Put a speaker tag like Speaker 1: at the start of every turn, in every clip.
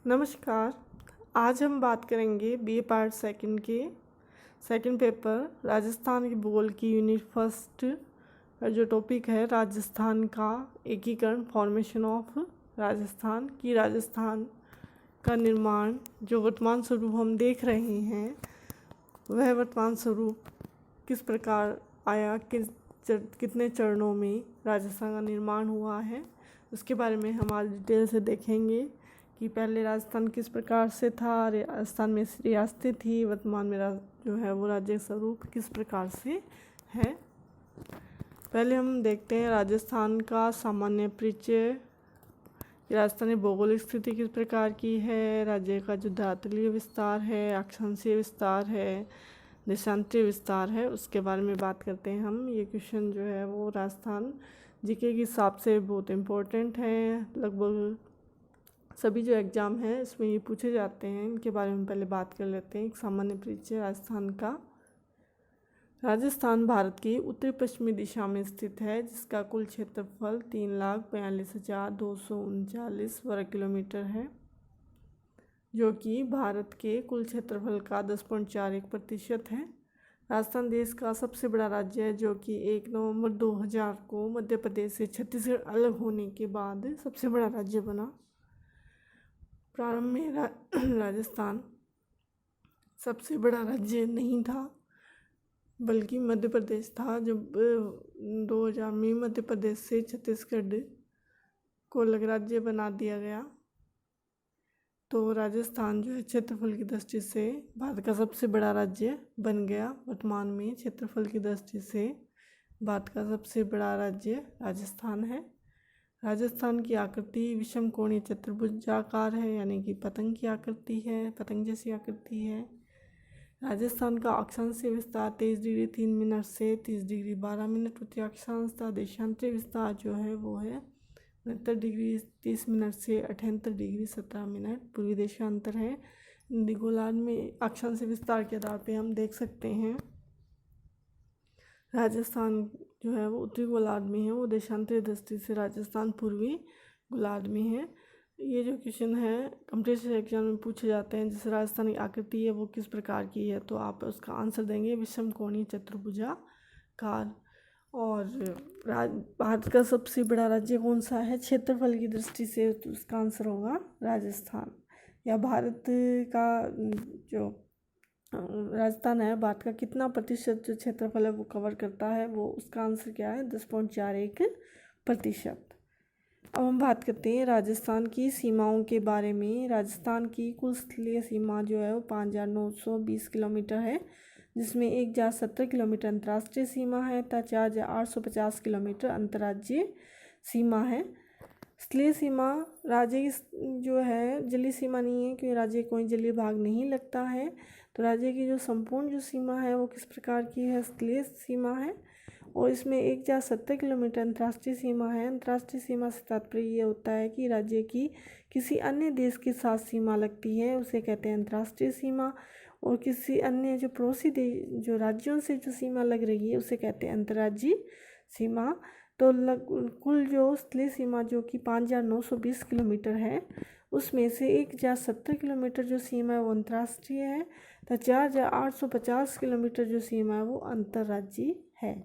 Speaker 1: नमस्कार। आज हम बात करेंगे बीए पार्ट सेकंड के सेकंड पेपर राजस्थान के भूगोल की यूनिट फर्स्ट का जो टॉपिक है राजस्थान का एकीकरण, फॉर्मेशन ऑफ राजस्थान की राजस्थान का निर्माण। जो वर्तमान स्वरूप हम देख रहे हैं वह वर्तमान स्वरूप किस प्रकार आया, कितने चरणों में राजस्थान का निर्माण हुआ है, उसके बारे में हम आज डिटेल से देखेंगे कि पहले राजस्थान किस प्रकार से था, राजस्थान में रियासतें थी, वर्तमान में जो है वो राज्य स्वरूप किस प्रकार से है। पहले हम देखते हैं राजस्थान का सामान्य परिचय। राजस्थानी भौगोलिक स्थिति किस प्रकार की है, राज्य का जो धरातलीय विस्तार है, अक्षांशीय विस्तार है, देशांतरीय विस्तार है, उसके बारे में बात करते हैं हम। ये क्वेश्चन जो है वो राजस्थान जीके के हिसाब से बहुत इम्पोर्टेंट है। लगभग सभी जो एग्ज़ाम हैं इसमें ये पूछे जाते हैं। इनके बारे में पहले बात कर लेते हैं। एक सामान्य परिचय राजस्थान का। राजस्थान भारत की उत्तर पश्चिमी दिशा में स्थित है, जिसका कुल क्षेत्रफल 3,42,239 वर्ग किलोमीटर है, जो कि भारत के कुल क्षेत्रफल का 10.41% है। राजस्थान देश का सबसे बड़ा राज्य है, जो कि 1 नवंबर 2000 को मध्य प्रदेश से छत्तीसगढ़ अलग होने के बाद सबसे बड़ा राज्य बना। प्रारंभ में राजस्थान सबसे बड़ा राज्य नहीं था, बल्कि मध्य प्रदेश था। जब 2000 में मध्य प्रदेश से छत्तीसगढ़ को अलग राज्य बना दिया गया, तो राजस्थान जो है क्षेत्रफल की दृष्टि से भारत का सबसे बड़ा राज्य बन गया। वर्तमान में क्षेत्रफल की दृष्टि से भारत का सबसे बड़ा राज्य राजस्थान है। राजस्थान की आकृति विषम कोणीय चतुर्भुजाकार है, यानी कि पतंग की आकृति है, पतंग जैसी आकृति है। राजस्थान का अक्षांशीय विस्तार 23 डिग्री 3 मिनट से 30 डिग्री 12 मिनट प्रति अक्षांश था। देशांतरीय विस्तार जो है वो है 69 डिग्री 30 मिनट से 78 डिग्री 17 मिनट पूर्वी देशांतर है। गोलार्ध में अक्षांशीय विस्तार के आधार पर हम देख सकते हैं राजस्थान जो है वो उत्तरी गोलार्ध में है, वो देशांतरीय दृष्टि से राजस्थान पूर्वी गोलार्ध में है। ये जो क्वेश्चन है कॉम्पिटिटिव एग्जाम में पूछे जाते हैं, जैसे राजस्थान की आकृति है वो किस प्रकार की है, तो आप उसका आंसर देंगे विषम कोणीय चतुर्भुजाकार। और भारत का सबसे बड़ा राज्य कौन सा है क्षेत्रफल की दृष्टि से, तो उसका आंसर होगा राजस्थान। या भारत का जो राजस्थान है, भारत का कितना प्रतिशत जो क्षेत्रफल है वो कवर करता है, वो उसका आंसर क्या है 10.41%। अब हम बात करते हैं राजस्थान की सीमाओं के बारे में। राजस्थान की कुल स्थलीय सीमा जो है वो 5,920 किलोमीटर है, जिसमें 1,017 किलोमीटर अंतर्राष्ट्रीय सीमा है तथा 4,850 किलोमीटर अंतर्राज्यीय सीमा है। स्थलीय सीमा राज्य की जो है जलीय सीमा नहीं है, क्योंकि राज्य कोई जलीय भाग नहीं लगता है। तो राज्य की जो संपूर्ण जो सीमा है वो किस प्रकार की है, स्थलीय सीमा है। और इसमें 1,017 किलोमीटर अंतर्राष्ट्रीय सीमा है। अंतर्राष्ट्रीय सीमा से तात्पर्य ये होता है कि राज्य की किसी अन्य देश के साथ सीमा लगती है, उसे कहते हैं अंतर्राष्ट्रीय सीमा। और किसी अन्य जो पड़ोसी जो राज्यों से जो सीमा लग रही है उसे कहते हैं अंतर्राज्यीय सीमा। तो कुल जो स्थलीय सीमा जो कि 5,920 किलोमीटर है, उसमें से 1,017 किलोमीटर जो सीमा है वो अंतर्राष्ट्रीय है, तो 4,850 किलोमीटर जो सीमा है वो अंतर्राज्यीय है।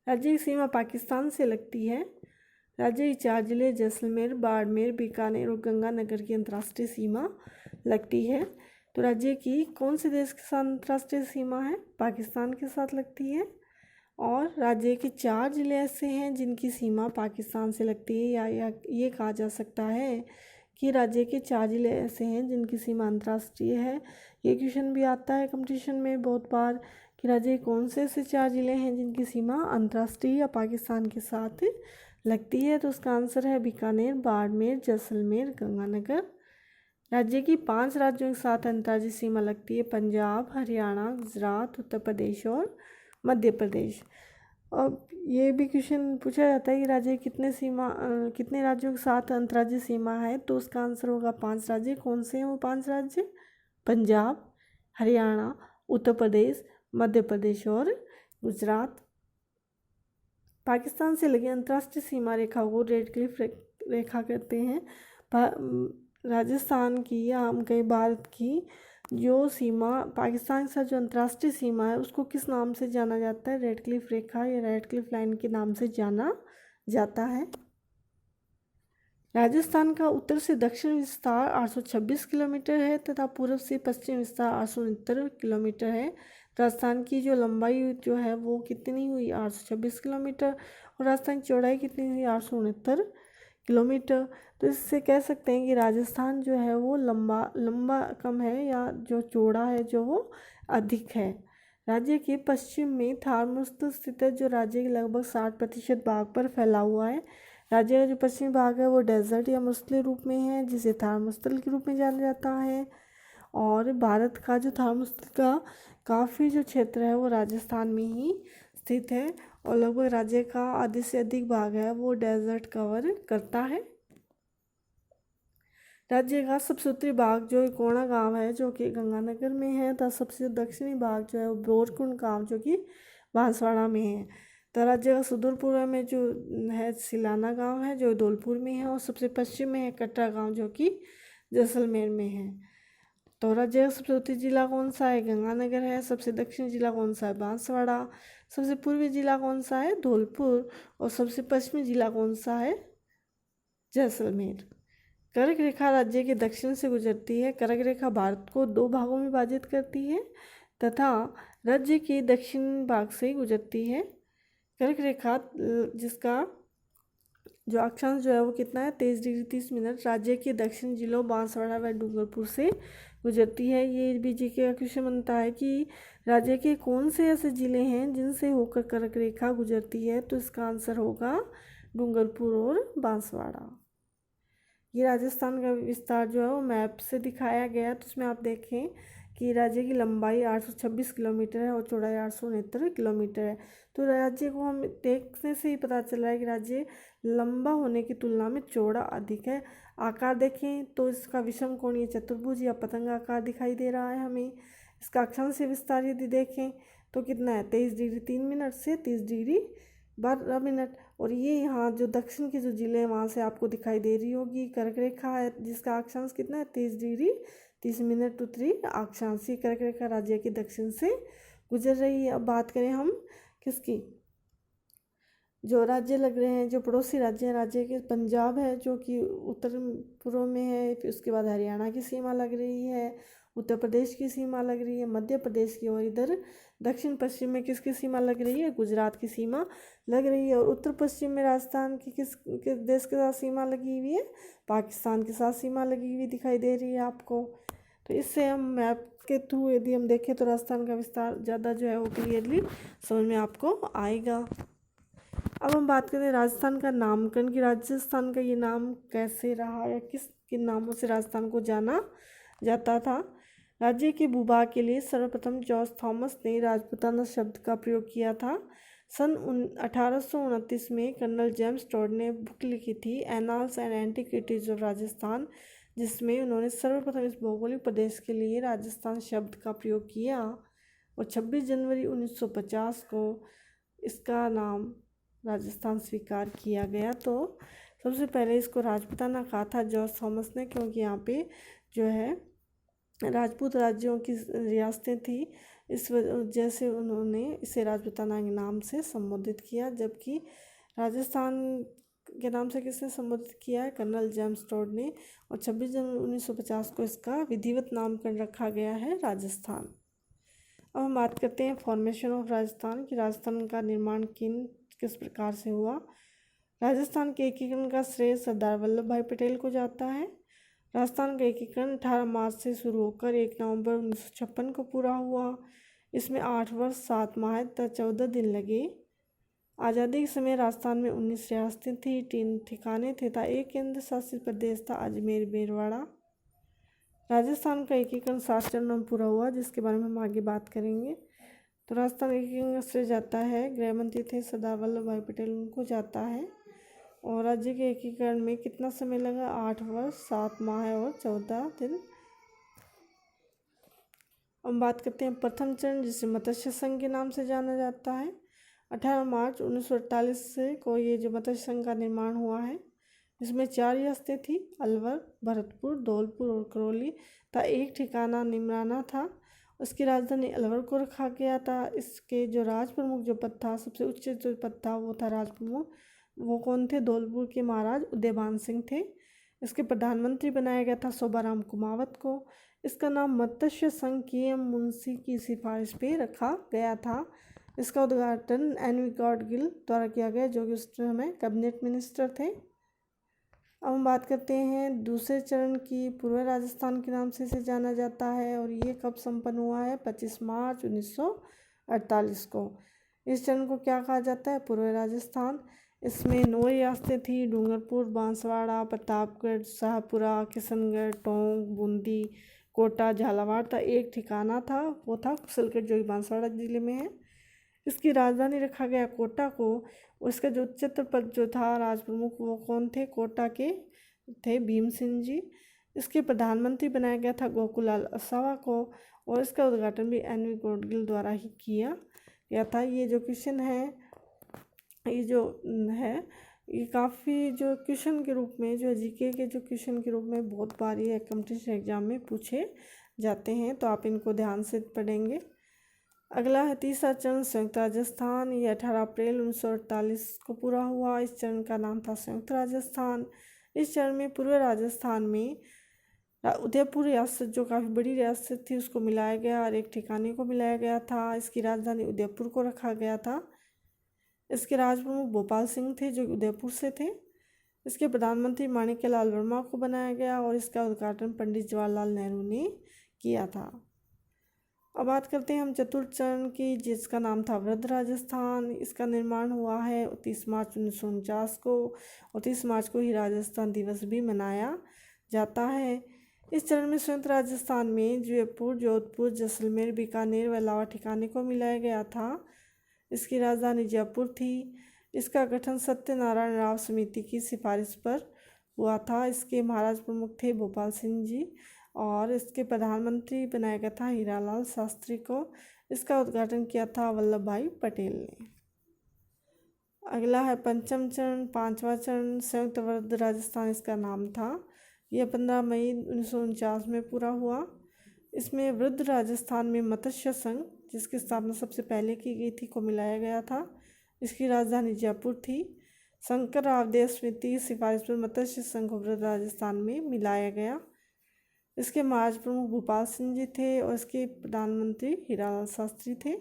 Speaker 1: राज्य की सीमा पाकिस्तान से लगती है। राज्य की 4 जिले जैसलमेर, बाड़मेर, बीकानेर और गंगानगर की अंतर्राष्ट्रीय सीमा लगती है। तो राज्य की कौन से देश के साथ अंतर्राष्ट्रीय सीमा है, पाकिस्तान के साथ लगती है। और राज्य के 4 जिले ऐसे हैं जिनकी सीमा पाकिस्तान से लगती है, या ये कहा जा सकता है कि राज्य के 4 जिले ऐसे हैं जिनकी सीमा अंतर्राष्ट्रीय है। ये क्वेश्चन भी आता है कंपटीशन में बहुत बार कि राज्य कौन से ऐसे 4 जिले हैं जिनकी सीमा अंतर्राष्ट्रीय या पाकिस्तान के साथ लगती है, तो उसका आंसर है बीकानेर, बाड़मेर, जैसलमेर, गंगानगर। राज्य की 5 राज्यों के साथ अंतर्राज्यीय सीमा लगती है, पंजाब, हरियाणा, गुजरात, उत्तर प्रदेश और मध्य प्रदेश। अब ये भी क्वेश्चन पूछा जाता है कि राज्य कितने राज्यों के साथ अंतर्राज्यीय सीमा है, तो उसका आंसर होगा 5 राज्य। कौन से हैं वो 5 राज्य, पंजाब, हरियाणा, उत्तर प्रदेश, मध्य प्रदेश और गुजरात। पाकिस्तान से लगी अंतर्राष्ट्रीय सीमा रेखा को रेड क्लिफ रेखा कहते हैं। राजस्थान की या हम कहें भारत की जो सीमा पाकिस्तान के साथ जो अंतर्राष्ट्रीय सीमा है उसको किस नाम से जाना जाता है? रेड क्लिफ रेखा या रेड क्लिफ लाइन के नाम से जाना जाता है। राजस्थान का उत्तर से दक्षिण विस्तार 826 किलोमीटर है तथा पूर्व से पश्चिम विस्तार 869 किलोमीटर है। राजस्थान की जो लंबाई जो है वो कितनी हुई? 826 किलोमीटर। और राजस्थान की चौड़ाई कितनी हुई? 869 किलोमीटर। तो इससे कह सकते हैं कि राजस्थान जो है वो लंबा कम है या जो चौड़ा है जो वो अधिक है। राज्य के पश्चिम में थार मरुस्थल स्थित है जो राज्य के लगभग 60% भाग पर फैला हुआ है। राज्य का जो पश्चिमी भाग है वो डेजर्ट या मरुस्थलीय रूप में है जिसे थार मरुस्थल के रूप में जाना जाता है। और भारत का जो थार मरुस्थल का काफ़ी जो क्षेत्र है वो राजस्थान में ही स्थित है और लगभग राज्य का आधे से अधिक भाग है वो डेजर्ट कवर करता है। राज्य का सबसे उत्तरी भाग जो कोणा गांव है जो कि गंगानगर में है तथा सबसे दक्षिणी भाग जो है वो बोरकुंड गांव जो कि बांसवाड़ा में है। तो राज्य का सुदूर पूर्व में जो है सिलाना गांव है जो धौलपुर में है और सबसे पश्चिम में है कटरा गांव जो कि जैसलमेर में है। तो राज्य का सबसे उत्तरी जिला कौन सा है? गंगानगर है। सबसे दक्षिणी जिला कौन सा है? बांसवाड़ा। सबसे पूर्वी जिला कौन सा है? धौलपुर। और सबसे पश्चिमी जिला कौन सा है? जैसलमेर। कर्क रेखा राज्य के दक्षिण से गुजरती है। कर्क रेखा भारत को 2 भागों में विभाजित करती है तथा राज्य के दक्षिण भाग से गुजरती है। कर्क रेखा जिसका जो अक्षांश जो है वो कितना है? 23 डिग्री 30 मिनट राज्य के दक्षिण जिलों बांसवाड़ा व डूंगरपुर से गुजरती है। ये बीजीके का क्वेश्चन बनता है कि राज्य के कौन से ऐसे जिले हैं जिनसे होकर कर्क रेखा गुजरती है? तो इसका आंसर होगा डूंगरपुर और बांसवाड़ा। ये राजस्थान का विस्तार जो है वो मैप से दिखाया गया तो इसमें आप देखें कि राज्य की लंबाई 826 किलोमीटर है और चौड़ाई 869 किलोमीटर है। तो राज्य को हम देखने से ही पता चल रहा है कि राज्य लंबा होने की तुलना में चौड़ा अधिक है। आकार देखें तो इसका विषम कोणीय चतुर्भुज या पतंग आकार दिखाई दे रहा है हमें। इसका अक्षांश विस्तार यदि देखें तो कितना है? 23 डिग्री 3 मिनट से 30 डिग्री 12 मिनट। और ये यहाँ जो दक्षिण के जो जिले हैं वहाँ से आपको दिखाई दे रही होगी कर्क रेखा है जिसका अक्षांश कितना है? 23 डिग्री 30 मिनट उत्तरी अक्षांश। कर्क रेखा राज्य के दक्षिण से गुजर रही है। अब बात करें हम किसकी? जो राज्य लग रहे हैं जो पड़ोसी राज्य हैं, राज्य के पंजाब है जो कि उत्तर पूर्व में है। फिर उसके बाद हरियाणा की सीमा लग रही है, उत्तर प्रदेश की सीमा लग रही है, मध्य प्रदेश की, और इधर दक्षिण पश्चिम में किसकी सीमा लग रही है? गुजरात की सीमा लग रही है। और उत्तर पश्चिम में राजस्थान की किस देश के साथ सीमा लगी हुई है? पाकिस्तान के साथ सीमा लगी हुई दिखाई दे रही है आपको। तो इससे हम मैप के थ्रू यदि हम देखें तो राजस्थान का विस्तार ज़्यादा जो है वो क्लियरली समझ में आपको आएगा। अब हम बात करें राजस्थान का नामकरण कि राजस्थान का ये नाम कैसे रहा या किस किन नामों से राजस्थान को जाना जाता था। राज्य के भूभाग के लिए सर्वप्रथम जॉर्ज थॉमस ने राजपूताना शब्द का प्रयोग किया था। सन 1829 में कर्नल जेम्स टॉड ने बुक लिखी थी annals and antiquities of Rajasthan, जिसमें उन्होंने सर्वप्रथम इस भौगोलिक प्रदेश के लिए राजस्थान शब्द का प्रयोग किया और 26 जनवरी 1950 को इसका नाम राजस्थान स्वीकार किया गया। तो सबसे पहले इसको राजपूताना कहा था जॉर्ज थॉमस ने, क्योंकि यहाँ पे जो है राजपूत राज्यों की रियासतें थी, इस वजह से उन्होंने इसे राजपूताना के नाम से संबोधित किया। जबकि राजस्थान के नाम से किसने संबोधित किया है? कर्नल जेम्स टॉड ने। और 26 जनवरी 1950 को इसका विधिवत नामकरण रखा गया है राजस्थान। अब हम बात करते हैं फॉर्मेशन ऑफ राजस्थान कि राजस्थान का निर्माण किस प्रकार से हुआ। राजस्थान के एकीकरण का श्रेय सरदार वल्लभ भाई पटेल को जाता है। राजस्थान का एकीकरण 18 मार्च से शुरू होकर 1 नवंबर 1956 को पूरा हुआ। इसमें 8 वर्ष 7 माह तथा 14 दिन लगे। आज़ादी के समय राजस्थान में 19 रियासतें थी, 3 ठिकाने थे तथा 1 केंद्र शासित प्रदेश था अजमेर मेरवाड़ा। राजस्थान का एकीकरण 7 चरणों में पूरा हुआ, जिसके बारे में हम आगे बात करेंगे। तो राजस्थान एकीकरण से जाता है, गृह मंत्री थे सरदार वल्लभ भाई पटेल, उनको जाता है। और राज्य के एकीकरण में कितना समय लगा? 8 वर्ष 7 माह और 14 दिन। हम बात करते हैं प्रथम चरण जिसे मत्स्य संघ के नाम से जाना जाता है। 18 मार्च 1948 से को ये जो मत्स्य संघ का निर्माण हुआ है। इसमें 4 रियासतें थी, अलवर, भरतपुर, धौलपुर और करौली था। एक ठिकाना निमराना था। उसकी राजधानी अलवर को रखा गया था। इसके जो राज प्रमुख जो पद था, सबसे उच्च जो पद था वो था राज प्रमुख, वो कौन थे? धौलपुर के महाराज उदयभान सिंह थे। इसके प्रधानमंत्री बनाया गया था शोभाराम कुमावत को। इसका नाम मत्स्य संघ के मुंशी की सिफारिश पे रखा गया था। इसका उद्घाटन एनवी गॉडगिल द्वारा किया गया, जो कि उस समय कैबिनेट मिनिस्टर थे। अब हम बात करते हैं दूसरे चरण की। पूर्व राजस्थान के नाम से इसे जाना जाता है और ये कब संपन्न हुआ है? 25 मार्च 1948 को। इस चरण को क्या कहा जाता है? पूर्व राजस्थान। इसमें 9 रियासतें थी, डूंगरपुर, बांसवाड़ा, प्रतापगढ़, शाहपुरा, किशनगढ़, टोंक, बूंदी, कोटा, झालावाड़ था। एक ठिकाना था, वो था कुशलगढ़, जो कि बांसवाड़ा जिले में है। इसकी राजधानी रखा गया कोटा को। उसका जो उच्चतर पद जो था राज प्रमुख, वो कौन थे? कोटा के थे भीम सिंह जी। इसके प्रधानमंत्री बनाया गया था गोकुलाल असावा को और इसका उद्घाटन भी एनवी गॉडगिल द्वारा ही किया गया था। ये जो क्वेश्चन है, ये जो है, ये काफ़ी जो क्वेश्चन के रूप में, जो जीके के जो क्वेश्चन के रूप में बहुत बार ये कॉम्पिटिशन एग्जाम में पूछे जाते हैं, तो आप इनको ध्यान से पढ़ेंगे। अगला है तीसरा चरण संयुक्त राजस्थान। ये 18 अप्रैल 1948 को पूरा हुआ। इस चरण का नाम था संयुक्त राजस्थान। इस चरण में पूर्व राजस्थान में उदयपुर रियासत, जो काफ़ी बड़ी रियासत थी, उसको मिलाया गया और एक ठिकाने को मिलाया गया था। इसकी राजधानी उदयपुर को रखा गया था। इसके राज प्रमुख भोपाल सिंह थे, जो उदयपुर से थे। इसके प्रधानमंत्री माणिक्यलाल वर्मा को बनाया गया और इसका उद्घाटन पंडित जवाहरलाल नेहरू ने किया था। अब बात करते हैं हम चतुर्थ चरण की, जिसका नाम था वृद्ध राजस्थान। इसका निर्माण हुआ है 30 मार्च 1949 को और 30 मार्च को ही राजस्थान दिवस भी मनाया जाता है। इस चरण में संयुक्त राजस्थान में जयपुर, जोधपुर, जैसलमेर, बीकानेर व अलावा ठिकाने को मिलाया गया था। इसकी राजधानी जयपुर थी। इसका गठन सत्यनारायण राव समिति की सिफारिश पर हुआ था। इसके महाराज प्रमुख थे भोपाल सिंह जी और इसके प्रधानमंत्री बनाया गया था हीरालाल शास्त्री को। इसका उद्घाटन किया था वल्लभ भाई पटेल ने। अगला है पंचम चरण, पांचवा चरण संयुक्त वृद्ध राजस्थान इसका नाम था। यह 15 मई 1949 में पूरा हुआ। इसमें वृद्ध राजस्थान में मत्स्य संघ, जिसकी स्थापना सबसे पहले की गई थी, को मिलाया गया था। इसकी राजधानी जयपुर थी। शंकर रावदेव समिति की सिफारिश पर मत्स्य संघ को वृद्ध राजस्थान में मिलाया गया। इसके महाराज प्रमुख भोपाल सिंह जी थे और इसके प्रधानमंत्री हीरालाल शास्त्री थे।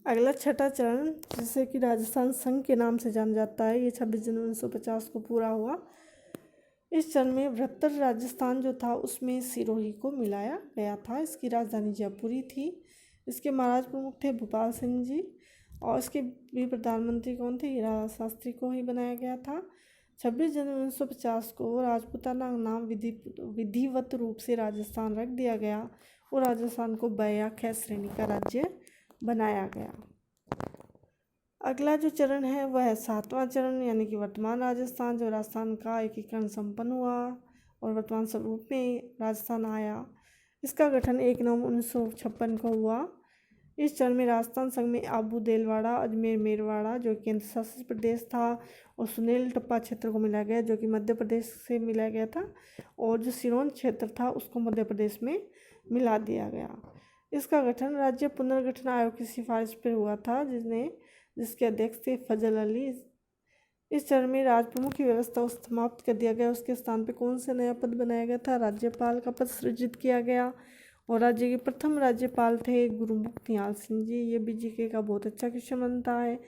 Speaker 1: अगला छठा चरण, जिसे कि राजस्थान संघ के नाम से जाना जाता है, ये 26 जनवरी 1950 को पूरा हुआ। इस चरण में बृहत्तर राजस्थान जो था उसमें सिरोही को मिलाया गया था। इसकी राजधानी जयपुरी थी। इसके महाराज प्रमुख थे भोपाल सिंह जी और इसके भी प्रधानमंत्री कौन थे? हीरालाल शास्त्री को ही बनाया गया था। 26 जनवरी 1950 को राजपूताना नाम विधिवत रूप से राजस्थान रख दिया गया और राजस्थान को बया ख श्रेणी का राज्य बनाया गया। अगला जो चरण है वह है 7वां चरण, यानी कि वर्तमान राजस्थान, जो राजस्थान का एकीकरण संपन्न हुआ और वर्तमान स्वरूप में राजस्थान आया। इसका गठन 1 नवंबर 1956 को हुआ। इस चरण में राजस्थान संघ में आबू देलवाड़ा, अजमेर मेरवाड़ा जो केंद्र शासित प्रदेश था, और सुनेल टप्पा क्षेत्र को मिलाया गया, जो कि मध्य प्रदेश से मिलाया गया था, और जो सिरोंज क्षेत्र था उसको मध्य प्रदेश में मिला दिया गया। इसका गठन राज्य पुनर्गठन आयोग की सिफारिश पर हुआ था, जिसके अध्यक्ष थे फजल अली। इस चरण में राज प्रमुख की व्यवस्था को समाप्त कर दिया गया। उसके स्थान पर कौन सा नया पद बनाया गया था? राज्यपाल का पद सृजित किया गया और राज्य के प्रथम राज्यपाल थे गुरुमुख निहाल सिंह जी। ये भी जीके का बहुत अच्छा क्वेश्चन बनता है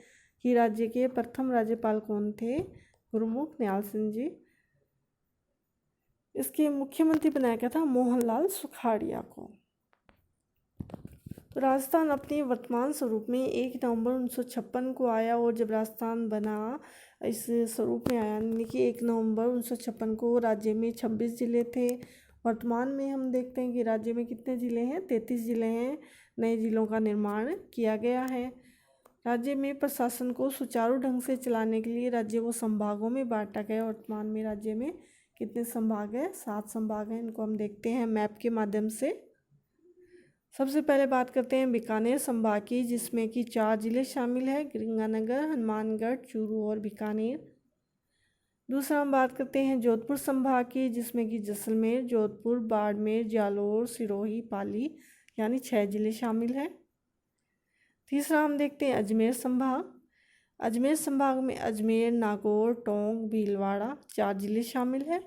Speaker 1: कि राज्य के प्रथम राज्यपाल कौन थे? गुरुमुख निहाल सिंह जी। इसके मुख्यमंत्री बनाया गया था मोहनलाल सुखाड़िया को। तो राजस्थान अपने वर्तमान स्वरूप में 1 नवंबर 1956 को आया और जब राजस्थान बना इस स्वरूप में आया, यानी कि 1 नवंबर 1956 को राज्य में 26 जिले थे। वर्तमान में हम देखते हैं कि राज्य में कितने ज़िले हैं? 33 ज़िले हैं। नए ज़िलों का निर्माण किया गया है। राज्य में प्रशासन को सुचारू ढंग से चलाने के लिए राज्य को संभागों में बांटा गया। वर्तमान में राज्य में कितने संभाग हैं? 7 संभाग हैं। इनको हम देखते हैं मैप के माध्यम से। सबसे पहले बात करते हैं बीकानेर संभाग की, जिसमें कि 4 जिले शामिल हैं: गंगानगर, हनुमानगढ़, चूरू और बीकानेर। दूसरा हम बात करते हैं जोधपुर संभाग की, जिसमें कि जैसलमेर, जोधपुर, बाड़मेर, जालौर, सिरोही, पाली यानी 6 जिले शामिल हैं। तीसरा हम देखते हैं अजमेर संभाग। अजमेर संभाग में अजमेर, नागौर, टोंक, भीलवाड़ा 4 जिले शामिल हैं।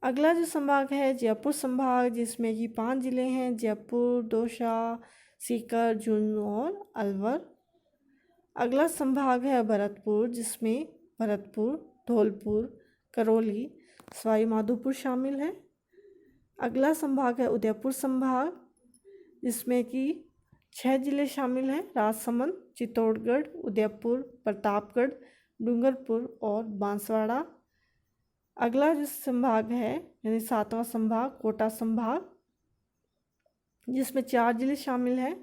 Speaker 1: अगला जो संभाग है जयपुर संभाग, जिसमें कि 5 जिले हैं, जयपुर, दौसा, सीकर, झुंझुनू और अलवर। अगला संभाग है भरतपुर, जिसमें भरतपुर, धौलपुर, करौली, सवाई माधोपुर शामिल है। अगला संभाग है उदयपुर संभाग, जिसमें कि 6 जिले शामिल हैं, राजसमंद, चित्तौड़गढ़, उदयपुर, प्रतापगढ़, डूंगरपुर और बांसवाड़ा। अगला जो संभाग है यानी 7वां संभाग कोटा संभाग, जिसमें 4 जिले शामिल हैं,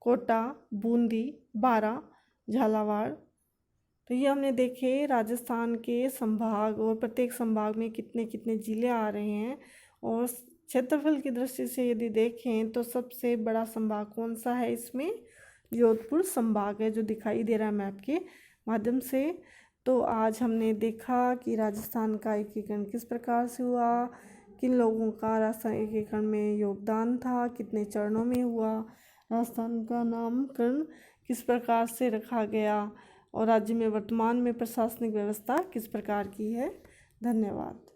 Speaker 1: कोटा, बूंदी, बारां, झालावाड़। तो ये हमने देखे राजस्थान के संभाग और प्रत्येक संभाग में कितने कितने जिले आ रहे हैं। और क्षेत्रफल की दृष्टि से यदि देखें तो सबसे बड़ा संभाग कौन सा है, इसमें जोधपुर संभाग है, जो दिखाई दे रहा है मैप के माध्यम से। तो आज हमने देखा कि राजस्थान का एकीकरण किस प्रकार से हुआ, किन लोगों का राजस्थान एकीकरण में योगदान था, कितने चरणों में हुआ, राजस्थान का नामकरण किस प्रकार से रखा गया और राज्य में वर्तमान में प्रशासनिक व्यवस्था किस प्रकार की है। धन्यवाद।